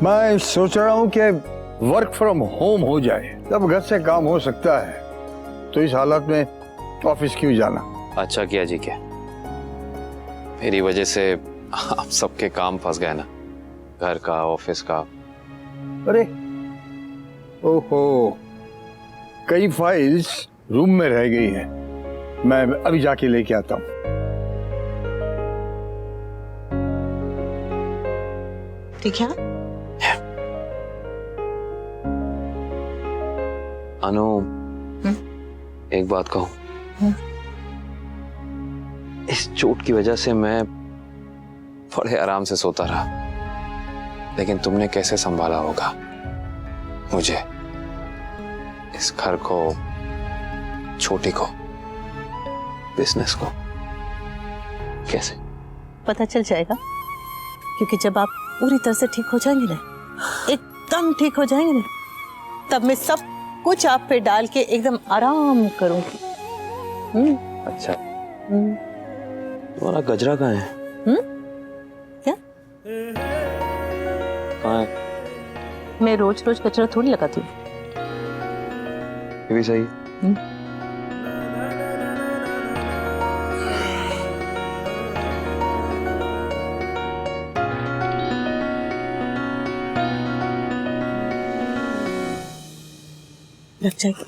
मैं सोच रहा हूँ कि वर्क फ्रॉम होम हो जाए, तब घर से काम हो सकता है। तो इस हालत में ऑफिस क्यों जाना। अच्छा किया जी के, मेरी वजह से आप सबके काम फंस गए ना, घर का, ऑफिस का। अरे ओहो, कई फाइल्स रूम में रह गई हैं, मैं अभी जाके लेके आता हूँ। ठीक है अनु, एक बात कहूं, इस चोट की वजह से मैं बड़े आराम से सोता रहा, लेकिन तुमने कैसे संभाला होगा मुझे, इस घर को, छोटी को, बिजनेस को, कैसे? पता चल जाएगा, क्योंकि जब आप पूरी तरह से ठीक हो जाएंगे ना, एकदम ठीक हो जाएंगे ना, तब मैं सब कुछ आप पे डाल के एकदम आराम करूंगी। अच्छा, तुम्हारा गजरा कहाँ है? क्या? कहाँ है? मैं रोज रोज कचरा थोड़ी लगाती हूँ। ये भी सही। लग जाएगी।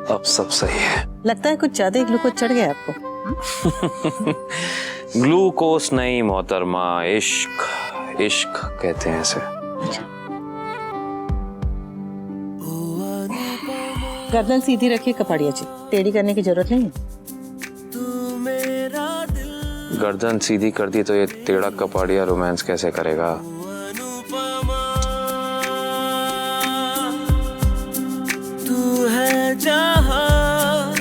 अब सब सही है। लगता है कुछ ज्यादा ही ग्लूकोज चढ़ गया आपको। ग्लूकोस नहीं मोहतरमा, इश्क, इश्क कहते हैं इसे। गर्दन सीधी रखिए कपाड़िया जी, टेढ़ी करने की जरूरत नहीं है। गर्दन सीधी कर दी तो ये टेढ़ा कपाड़िया रोमांस कैसे करेगा? तू है जहां,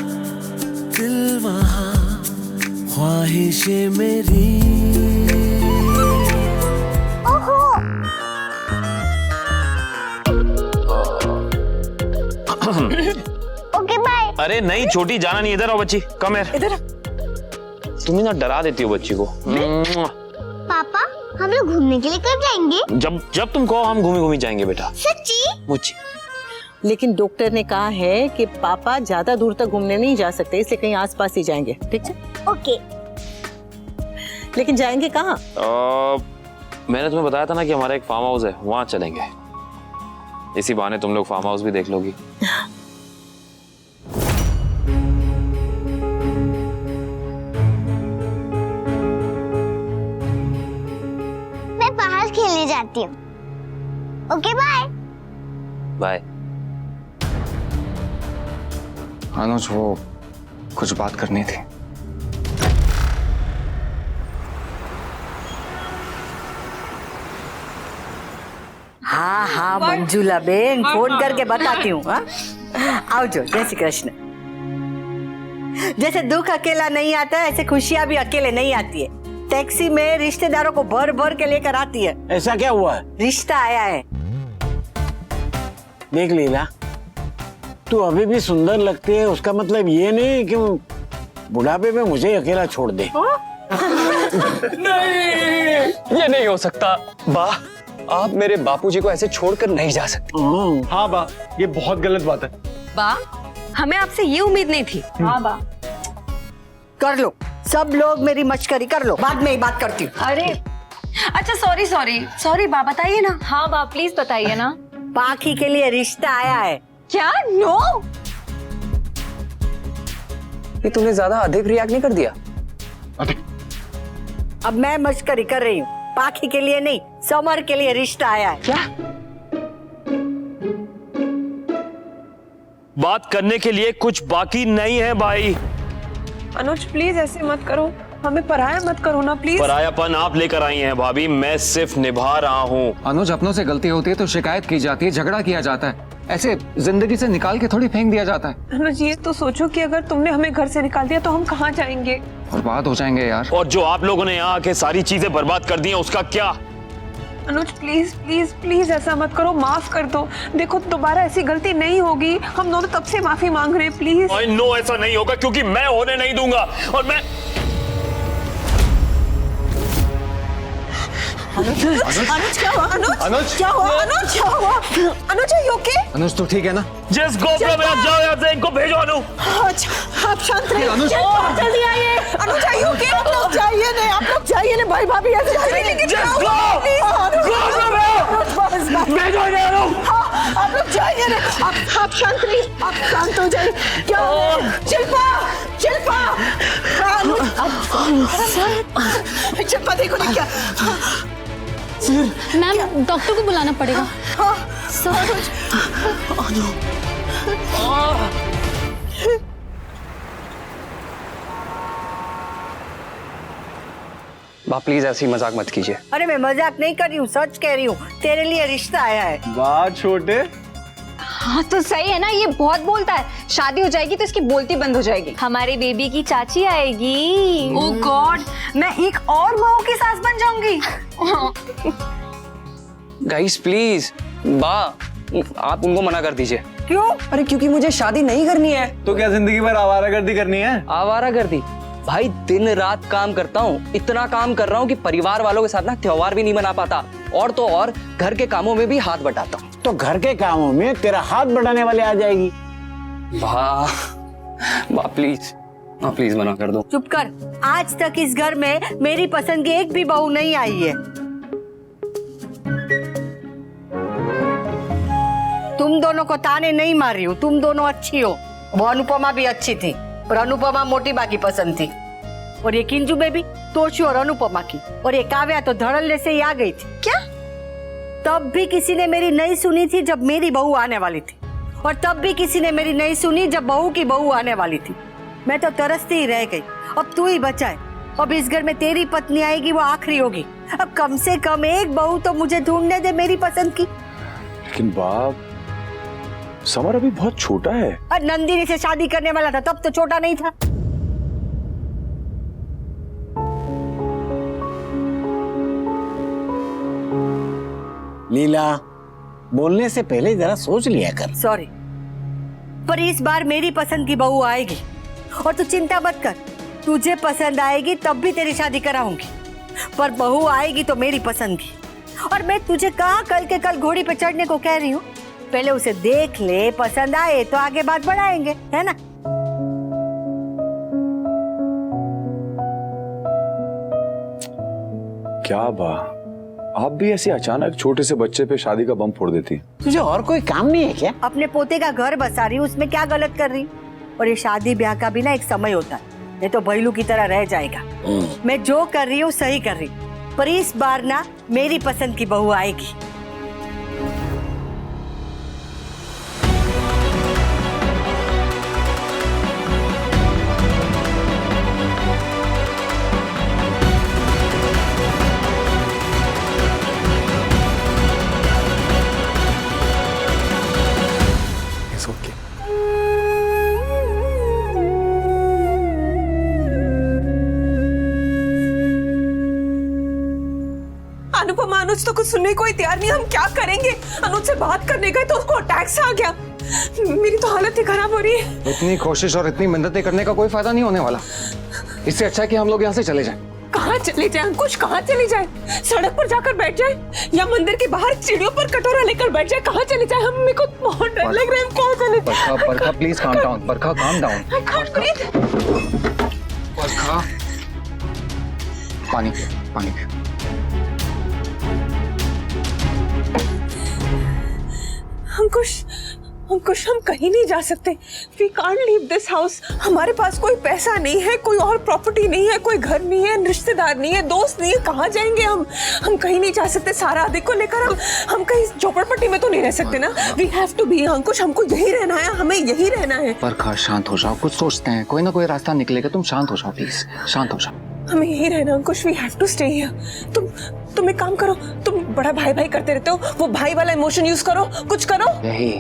दिल वहां, ख्वाहिशें मेरी। Okay bye. अरे नहीं छोटी, जाना नहीं, इधर आओ बच्ची, कम है। इधर तुम ही ना डरा देती हो बच्ची को। पापा हम लोग घूमने के लिए कब जाएंगे? जब जब तुम कहो हम घूमी घूमी जाएंगे बेटा। सच्ची? मुझे लेकिन डॉक्टर ने कहा है कि पापा ज्यादा दूर तक घूमने नहीं जा सकते, इसलिए कहीं आसपास ही जाएंगे। ठीक है? ओके। लेकिन जाएंगे कहाँ? मैंने तुम्हें बताया था ना कि हमारा एक फार्म हाउस है, वहां चलेंगे। इसी बहाने तुम लोग फार्म हाउस भी देख लोगी। मैं बाहर खेलने जाती हूँ। Okay bye. बाय। अनुज, वो कुछ बात करनी थी। हाँ हाँ मंजुला बेन, फोन करके बताती हूँ। आओ जो, जय श्री कृष्ण। जैसे दुख अकेला नहीं आता है, ऐसे खुशियाँ भी अकेले नहीं आती है। टैक्सी में रिश्तेदारों को भर भर के लेकर आती है। ऐसा क्या हुआ है? रिश्ता आया है। देख लीला, तू अभी भी सुंदर लगती है, उसका मतलब ये नहीं कि बुढ़ापे में मुझे अकेला छोड़ दे। नहीं, ये नहीं हो सकता। बा, आप मेरे बापूजी को ऐसे छोड़कर नहीं जा सकते। हाँ बा, ये बहुत गलत बात है। बा, हमें आपसे ये उम्मीद नहीं थी। हाँ बा, कर लो, सब लोग मेरी मश्करी कर लो, बाद में ही बात करती हूँ। अरे अच्छा, सॉरी सॉरी सॉरी बा, बताइए ना। हाँ बा, प्लीज बताइए ना। पाखी के लिए रिश्ता आया है। क्या? नो। ये तूने ज्यादा अधिक रिएक्ट नहीं कर दिया? अब मैं मश्करी कर रही हूँ, पाखी के लिए नहीं, समर के लिए रिश्ता आया है। क्या? बात करने के लिए कुछ बाकी नहीं है भाई। अनुज प्लीज ऐसे मत करो, हमें पराया मत करो ना प्लीज। परायापन आप लेकर आई हैं भाभी, मैं सिर्फ निभा रहा हूँ। अनुज, अपनों से गलती होती है तो शिकायत की जाती है, झगड़ा किया जाता है, ऐसे जिंदगी से निकाल के थोड़ी फेंक दिया जाता है। अनुज ये तो सोचो कि अगर तुमने हमें घर से निकाल दिया तो हम कहाँ जाएंगे? बर्बाद हो जाएंगे यार। और जो आप लोगों ने यहाँ आके सारी चीजें बर्बाद कर दी हैं, उसका क्या? अनुज प्लीज प्लीज प्लीज ऐसा मत करो, माफ कर दो। देखो दोबारा ऐसी गलती नहीं होगी, हम दोनों तब से माफी मांग रहे हैं, प्लीज। I know ऐसा नहीं होगा क्योंकि मैं होने नहीं दूंगा। और मैं अनुज क्या हुआ? अनुज क्या हुआ? अनुज क्या हुआ? अनुज are you okay? अनुज तो ठीक है ना? जस्ट गो फ्रॉम हियर, जाओ यहाँ से, इनको भेजो अनु। अच्छा आप शांत रहिए। अनुज जल्दी आइए। अनुज are you okay? आप लोग जाइए नहीं, आप लोग जाइए नहीं, भाई भाभी ऐसे जाइए। Just go! Go from here! भेजो इन्हें अनु। आप लोग जाइए नहीं, आप शांत रहिए, आप शांत हो जाइए। क्या हो रहा है? शिल्पा शिल्पा शिल्पा देखो नहीं क्या मैम डॉक्टर को बुलाना पड़ेगा। बा प्लीज ऐसी मजाक मत कीजिए। अरे मैं मजाक नहीं कर रही हूँ, सच कह रही हूँ, तेरे लिए रिश्ता आया है। वाह छोटे, हाँ तो सही है ना, ये बहुत बोलता है। शादी हो जाएगी तो इसकी बोलती बंद हो जाएगी। हमारे बेबी की चाची आएगी। ओह गॉड, मैं एक और बहू की सास बन जाऊंगी। गाइस प्लीज, बा आप उनको मना कर दीजिए। क्यों? अरे क्योंकि मुझे शादी नहीं करनी है। तो क्या जिंदगी भर आवारागर्दी करनी है? आवारागर्दी? भाई दिन रात काम करता हूँ, इतना काम कर रहा हूँ कि परिवार वालों के साथ ना त्योहार भी नहीं मना पाता, और तो और घर के कामों में भी हाथ बटाता हूँ। तो घर के कामों में तेरा हाथ बढ़ाने वाले आ जाएगी। वाह प्लीज मना कर दो। चुप कर, आज तक इस घर में मेरी पसंद की एक भी बहू नहीं आई है। तुम दोनों को ताने नहीं मार रही हूँ, तुम दोनों अच्छी हो। वो अनुपमा भी अच्छी थी, और अनुपमा मोटी बा की पसंद थी, और ये किंजू बेबी तोशु और अनुपमा की, और ये काव्या तो धड़ल्ले से ही आ गई थी। क्या? तब भी किसी ने मेरी नहीं सुनी थी जब मेरी बहू आने वाली थी, और तब भी किसी ने मेरी नहीं सुनी जब बहू की बहू आने वाली थी। मैं तो तरसती ही रह गई। अब तू ही बचा है। अब इस घर में तेरी पत्नी आएगी, वो आखिरी होगी। अब कम से कम एक बहू तो मुझे ढूंढने दे मेरी पसंद की। लेकिन बाप, समर अभी बहुत छोटा है। और नंदिनी से शादी करने वाला था तब तो छोटा नहीं था। लीला, बोलने से पहले जरा सोच लिया कर। सॉरी, पर इस बार मेरी पसंद की बहू आएगी, और तू चिंता मत कर, तुझे पसंद आएगी तब भी तेरी शादी कराऊंगी, पर बहू आएगी तो मेरी पसंद की। और मैं तुझे कहा कल के कल घोड़ी पे चढ़ने को कह रही हूँ, पहले उसे देख ले, पसंद आए तो आगे बात बढ़ाएंगे, है ना? क्या बा, आप भी ऐसे अचानक छोटे से बच्चे पे शादी का बम फोड़ देती? तुझे और कोई काम नहीं है क्या? अपने पोते का घर बसा रही हूँ, उसमें क्या गलत कर रही? और ये शादी ब्याह का भी ना एक समय होता है, ये तो भैलू की तरह रह जाएगा। मैं जो कर रही हूँ सही कर रही, पर इस बार ना मेरी पसंद की बहू आएगी। अनुपमा अनुज तो कुछ सुनने को ही तैयार नहीं, हम क्या करेंगे? अनुज से बात करने गए तो उसको अटैक आ गया। मेरी तो हालत ही खराब हो रही है। इतनी कोशिश और इतनी मिन्नतें करने का कोई फायदा नहीं होने वाला। इससे अच्छा है कि हम लोग यहाँ से चले जाएं। कहाँ चले जाए अंकुश, कहाँ चले जाए? सड़क पर जाकर बैठ जाए या मंदिर के बाहर सीढ़ियों पर कटोरा लेकर बैठ जाए? कहाँ चले जाए? हम, मेरे को बहुत डर लग रहा है, हम कहाँ चले जाए? बरखा please calm down, Barkha calm down. I can't breathe। बरखा, पानी पियो। अंकुश हम कहीं नहीं जा सकते। We can't leave this house। हमारे पास कोई पैसा नहीं है, कोई और प्रॉपर्टी नहीं है, कोई घर नहीं है, रिश्तेदार नहीं है, दोस्त नहीं है, कहाँ जाएंगे हम? हम कहीं नहीं जा सकते। सारा आदि को लेकर हम कहीं झोपड़पट्टी में तो नहीं रह सकते ना। We have to be अंकुश, हमको यही रहना है, हमें यही रहना है। बरखा शांत हो जाओ, कुछ सोचते हैं, कोई ना कोई रास्ता निकलेगा। तुम शांत हो जाओ प्लीज, शांत हो जाओ। हमें यही रहना अंकुश। We have to stay here। तुम एक काम करो, तुम बड़ा भाई करते रहते हो, वो भाई वाला इमोशन यूज करो, कुछ करो। यही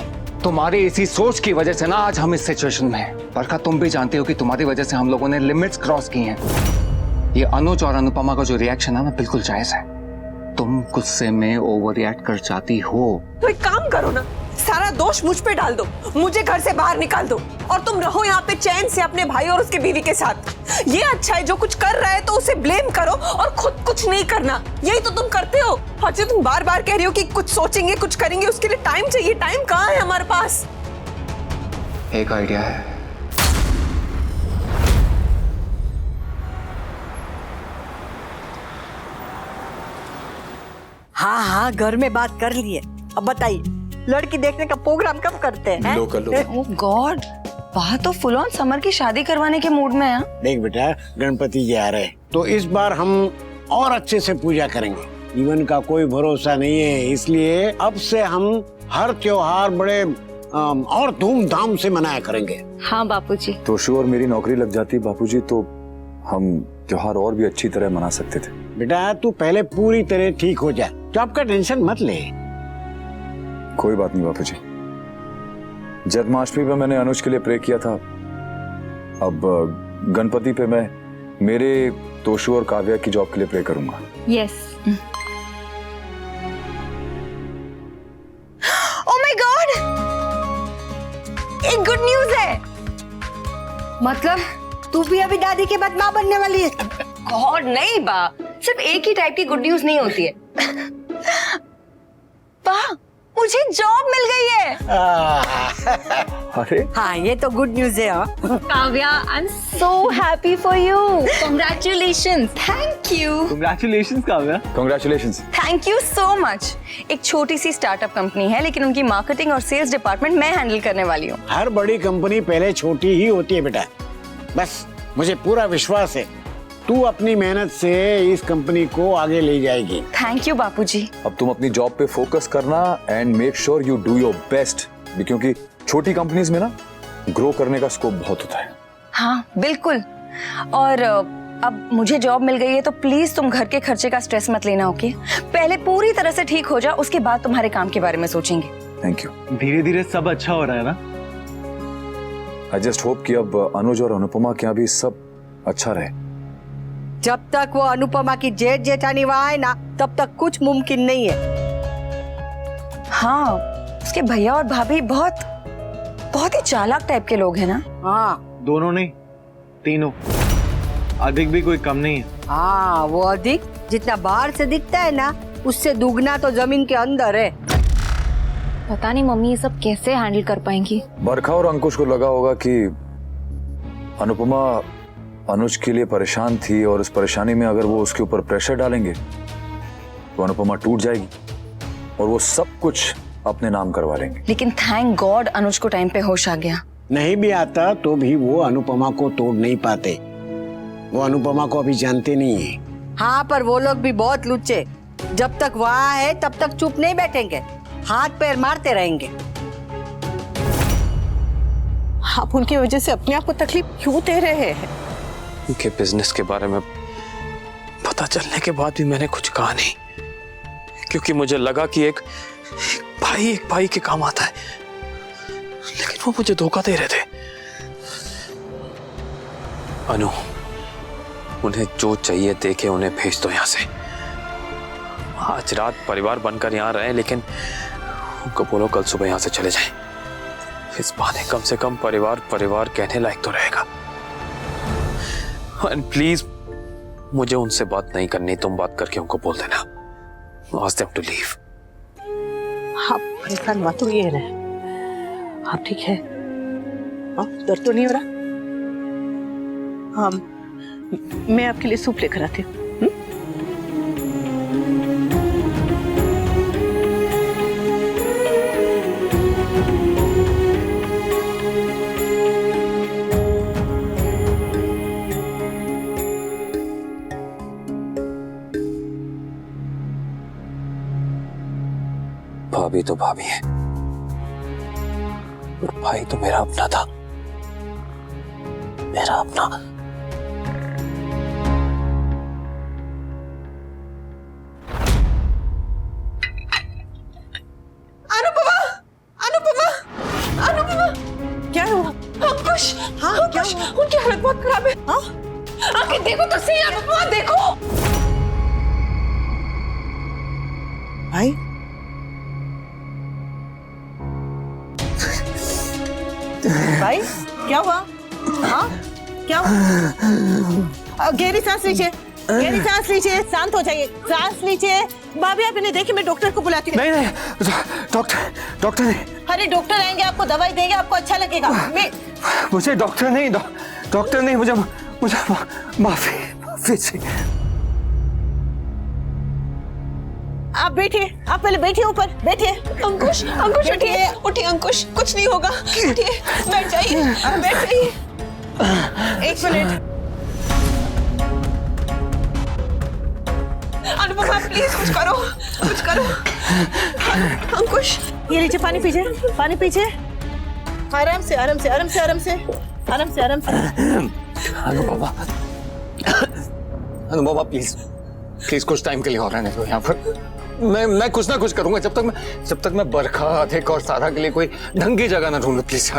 तुम्हारी इसी सोच की वजह से ना आज हम इस सिचुएशन में हैं। बरखा तुम भी जानते हो कि तुम्हारी वजह से हम लोगों ने लिमिट्स क्रॉस की हैं। ये अनुज और अनुपमा का जो रिएक्शन है ना, बिल्कुल जायज है। तुम गुस्से में ओवर रिएक्ट कर जाती हो। तो एक काम करो ना, सारा दोष मुझ पे डाल दो, मुझे घर से बाहर निकाल दो और तुम रहो यहाँ पे चैन से अपने भाई और उसके बीवी के साथ। ये अच्छा है, जो कुछ कर रहा है तो उसे ब्लेम करो और खुद कुछ नहीं करना। यही तो तुम करते हो। और जो तुम बार बार कह रही हो कि कुछ सोचेंगे कुछ करेंगे, उसके लिए टाइम चाहिए। टाइम कहाँ है हमारे पास? एक आइडिया है। हाँ हाँ, घर में बात कर लिए। अब बताइए, लड़की देखने का प्रोग्राम कब करते हैं? ओह गॉड, वहाँ तो फुल ऑन समर की शादी करवाने के मूड में है। देख बेटा, गणपति जी आ रहे हैं तो इस बार हम और अच्छे से पूजा करेंगे। जीवन का कोई भरोसा नहीं है, इसलिए अब से हम हर त्योहार बड़े और धूमधाम से मनाया करेंगे। हाँ बापूजी। तोशु और मेरी नौकरी लग जाती बापूजी तो हम त्योहार और भी अच्छी तरह मना सकते थे। बेटा तू पहले पूरी तरह ठीक हो जा, तो आपका टेंशन मत ले। कोई बात नहीं बापूजी। जन्माष्टमी पे मैंने अनुज के लिए प्रे किया था, अब गणपति पे मैं मेरे, तोशु और काव्या की जॉब के लिए प्रे करूंगा। यस। ओह माय गॉड, एक गुड न्यूज़ है। मतलब तू भी अभी दादी के बाद माँ बनने वाली है? गॉड नहीं बा, सिर्फ एक ही टाइप की गुड न्यूज़ नहीं होती है। वाह, मुझे जॉब मिल गई है। अरे हाँ, ये तो गुड न्यूज है। Kavya, I am so happy for you. Congratulations. Thank you. Congratulations Kavya. Congratulations. Thank you so much. एक छोटी सी स्टार्टअप कंपनी है, लेकिन उनकी मार्केटिंग और सेल्स डिपार्टमेंट मैं हैंडल करने वाली हूँ। हर बड़ी कंपनी पहले छोटी ही होती है बेटा, बस मुझे पूरा विश्वास है तू अपनी मेहनत से इस कंपनी को आगे ले जाएगी। थैंक यू बापूजी। अब तुम अपनी जॉब पे फोकस करना and make sure you do your best, क्योंकि छोटी कंपनीज में ना ग्रो करने का स्कोप बहुत होता है। हाँ बिल्कुल। और अब मुझे जॉब मिल गई है तो प्लीज तुम घर के खर्चे का स्ट्रेस मत लेना, ओके? पहले पूरी तरह से ठीक हो जाओ, उसके बाद तुम्हारे काम के बारे में सोचेंगे। Thank you. धीरे धीरे सब अच्छा हो रहा है ना। आई जस्ट होप कि अब अनुज और अनुपमा के यहाँ भी सब अच्छा रहे। जब तक वो अनुपमा की जेठ जेठानी वहाँ है ना, तब तक कुछ मुमकिन नहीं है। हाँ, उसके भैया और भाभी बहुत बहुत ही चालाक टाइप के लोग हैं ना। हाँ, दोनों नहीं, तीनों। अधिक भी कोई कम नहीं है। हाँ, वो अधिक जितना बाहर से दिखता है ना, उससे दुगना तो जमीन के अंदर है। पता नहीं मम्मी ये सब कैसे हैंडल कर पाएंगी। बरखा और अंकुश को लगा होगा कि अनुपमा अनुज के लिए परेशान थी और उस परेशानी में अगर वो उसके ऊपर प्रेशर डालेंगे तो अनुपमा टूट जाएगी और वो सब कुछ अपने नाम करवा लेंगे। लेकिन थैंक गॉड अनुज को टाइम पे होश आ गया। नहीं भी आता तो भी वो अनुपमा को तोड़ नहीं पाते, वो अनुपमा को अभी जानते नहीं है। हाँ, पर वो लोग भी बहुत लुच्चे, जब तक वहाँ है तब तक चुप नहीं बैठेंगे, हाथ पैर मारते रहेंगे। आप उनकी वजह से अपने आप को तकलीफ क्यों दे रहे हैं? उनके बिजनेस के बारे में पता चलने के बाद भी मैंने कुछ कहा नहीं, क्योंकि मुझे लगा कि एक भाई के काम आता है, लेकिन वो मुझे धोखा दे रहे थे। अनु, उन्हें जो चाहिए देके उन्हें भेज दो यहाँ से। आज रात परिवार बनकर यहाँ रहे, लेकिन उनको बोलो कल सुबह यहाँ से चले जाएं। इस बहाने कम से कम परिवार कहने लायक तो रहेगा। एंड प्लीज मुझे उनसे बात नहीं करनी, तुम बात करके उनको बोल देना। Ask them to leave. आप परेशान मत होइए ना, आप ठीक है? हाँ, दर्द तो नहीं हो रहा? हाँ, मैं आपके लिए सूप लेकर आती हूँ। भाभी तो भाभी है, और भाई तो मेरा अपना था, मेरा अपना। अनुपमा, अनुपमा, अनुपमा, क्या हुआ? अंकुश, हाँ अंकुश, उनकी हालत बहुत खराब है। हाँ, आके देखो तो सही अनुपमा, देखो। भाई भाई क्या हुआ? हाँ क्या हुआ? गहरी सांस लीजिए, गहरी सांस लीजिए, शांत हो जाइए, सांस लीजिए। भाभी आप इन्हें देखिए, मैं डॉक्टर को बुलाती हूँ। नहीं डॉक्टर नहीं। अरे डॉक्टर आएंगे, आपको दवाई देंगे, आपको अच्छा लगेगा। मुझे डॉक्टर नहीं, मुझे माफी चाहिए। आप बैठिए, आप पहले बैठिए, ऊपर बैठिए। अंकुश उठिए, उठिए अंकुश, कुछ नहीं होगा। उठिए, बैठ जाइए, बैठ जाइए। 1 मिनट। अनुपमा प्लीज कुछ करो। अंकुश ये लीजिए, पानी पीजिए, पानी पीजिए। आराम से। अनुपमा प्लीज कुछ टाइम के लिए और रहने दो यहाँ पर। मैं कुछ ना कुछ करूंगा जब तक मैं बरखा, अधिक और सारा के लिए कोई ढंग की जगह ना ढूंढूं। प्लीज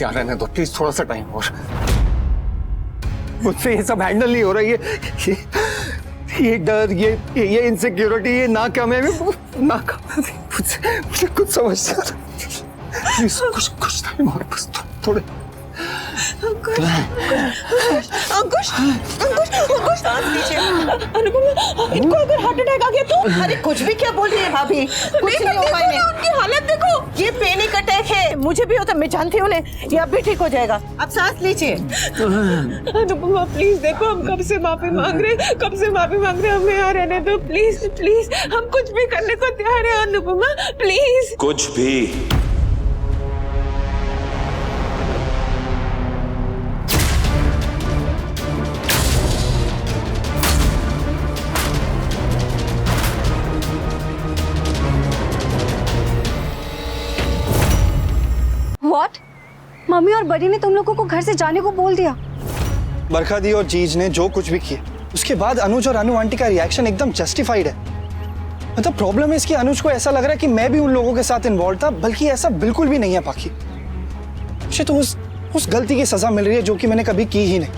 यार रहने दो, प्लीज थोड़ा सा टाइम और। मुझसे ये सब हैंडल नहीं हो रहा है। ये डर, ये इनसिक्योरिटी, ये ना क्या मैं मुझे कुछ समझ नहीं आ रहा। प्लीज कुछ टाइम और, बस थोड़े। अंकुश सांस लीजिए। अनुपमा इनको अगर हार्ट अटैक आ गया तो? अरे कुछ भी क्या बोल रही है भाभी, कुछ नहीं होगा इन्हें। उनकी हालत देखो, ये पैनिक अटैक है, मुझे भी होता, मैं जानती हूँ उन्हें। ये अब भी ठीक हो जाएगा, आप सांस लीजिए। अनुपमा प्लीज देखो, हम कब से माफी मांग रहे, हमें यहाँ रहने दो प्लीज। हम कुछ भी करने को तैयार है अनुपमा, प्लीज। कुछ भी? What? मम्मी और बड़ी ने तुम लोगों को घर से जाने को बोल दिया? बरखा दी और जीज ने जो कुछ भी किया, उसके बाद अनुज और अनु आंटी का रिएक्शन एकदम जस्टिफाइड है। मतलब प्रॉब्लम है इसकी, अनुज को ऐसा लग रहा है कि मैं भी उन लोगों के साथ इन्वॉल्व था, बल्कि ऐसा बिल्कुल भी नहीं है पाखी। मुझे तो उस गलती की सजा मिल रही है जो कि मैंने कभी की ही नहीं।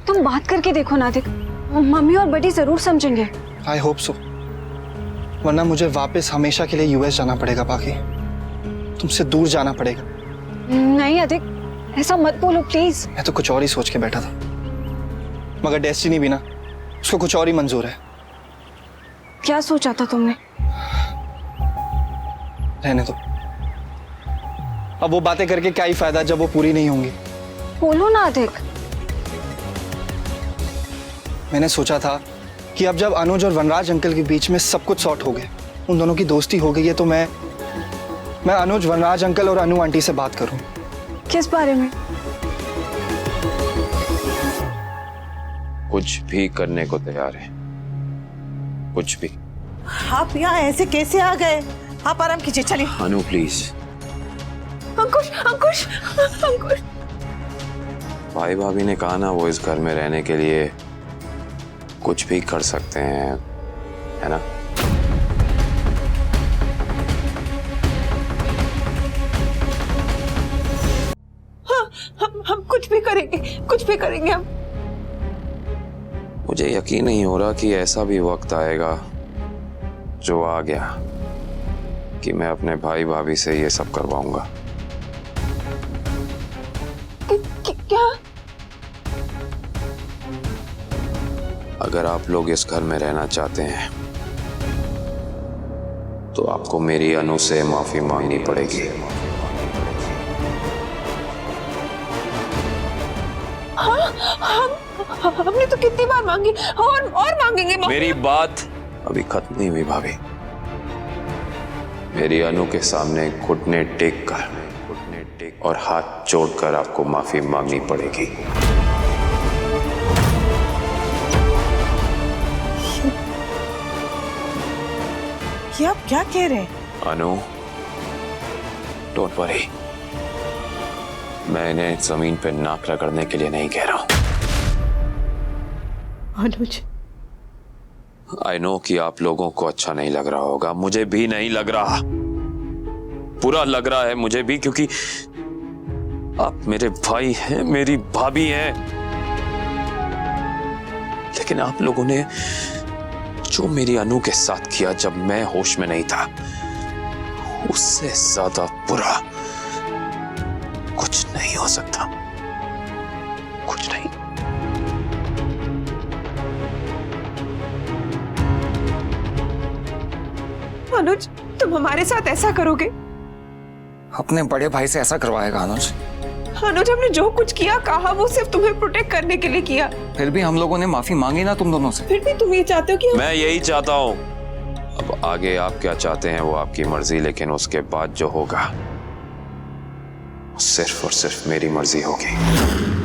तुम बात करके देखो नादिक, मम्मी और बड़ी जरूर समझेंगे। आई होप सो, वरना मुझे वापस हमेशा के लिए यूएस जाना पड़ेगा पाखी, तुमसे दूर जाना पड़ेगा। नहीं अधिक, ऐसा मत बोलो प्लीज। मैं तो कुछ और ही सोच के बैठा था, मगर डेस्टिनी भी ना, उसको कुछ और ही मंजूर है। क्या सोचा था तुमने? रहने दो, अब वो बातें करके क्या ही फायदा जब वो पूरी नहीं होंगी। बोलो ना अधिक। मैंने सोचा था कि अब जब अनुज और वनराज अंकल के बीच में सब कुछ सॉर्ट हो गया, उन दोनों की दोस्ती हो गई है, तो मैं अनुज, वनराज अंकल और अनु आंटी से बात करूं। किस बारे में? कुछ भी करने को तैयार है, कुछ भी। आप यहाँ ऐसे कैसे आ गए? आप आराम कीजिए, चलिए। अनु प्लीज। अंकुश भाई भाभी ने कहा ना, वो इस घर में रहने के लिए कुछ भी कर सकते हैं, है ना? हम कुछ भी करेंगे हम। मुझे यकीन नहीं हो रहा कि ऐसा भी वक्त आएगा जो आ गया कि मैं अपने भाई भाभी से ये सब करवाऊंगा। क्या? अगर आप लोग इस घर में रहना चाहते हैं तो आपको मेरी अनु से माफी मांगनी पड़ेगी। हमने तो कितनी बार मांगी और मांगेंगे। मेरी बात अभी खत्म नहीं हुई भाभी। मेरी अनु के सामने घुटने टेक और हाथ जोड़कर आपको माफी मांगनी पड़ेगी। ये आप क्या कह रहे हैं? अनु, डोंट वरी, मैं इन्हें जमीन पे नाक रगड़ने के लिए नहीं कह रहा हूं। अनुज, आई नो कि आप लोगों को अच्छा नहीं लग रहा होगा, मुझे भी नहीं लग रहा, बुरा लग रहा है मुझे भी, क्योंकि आप मेरे भाई हैं, मेरी भाभी हैं। लेकिन आप लोगों ने जो मेरी अनु के साथ किया जब मैं होश में नहीं था, उससे ज्यादा बुरा कुछ नहीं हो सकता, कुछ नहीं। अनुज, तुम हमारे साथ ऐसा करोगे? अपने बड़े भाई से ऐसा करवाएगा अनुज? अनुज, हमने जो कुछ किया कहा वो सिर्फ तुम्हें प्रोटेक्ट करने के लिए किया। फिर भी हम लोगों ने माफी मांगी ना तुम दोनों से। फिर भी तुम ये चाहते हो कि मैं यही चाहता हूं। अब आगे आप क्या चाहते हैं वो आपकी मर्जी, लेकिन उसके बाद जो होगा सिर्फ और सिर्फ मेरी मर्जी होगी।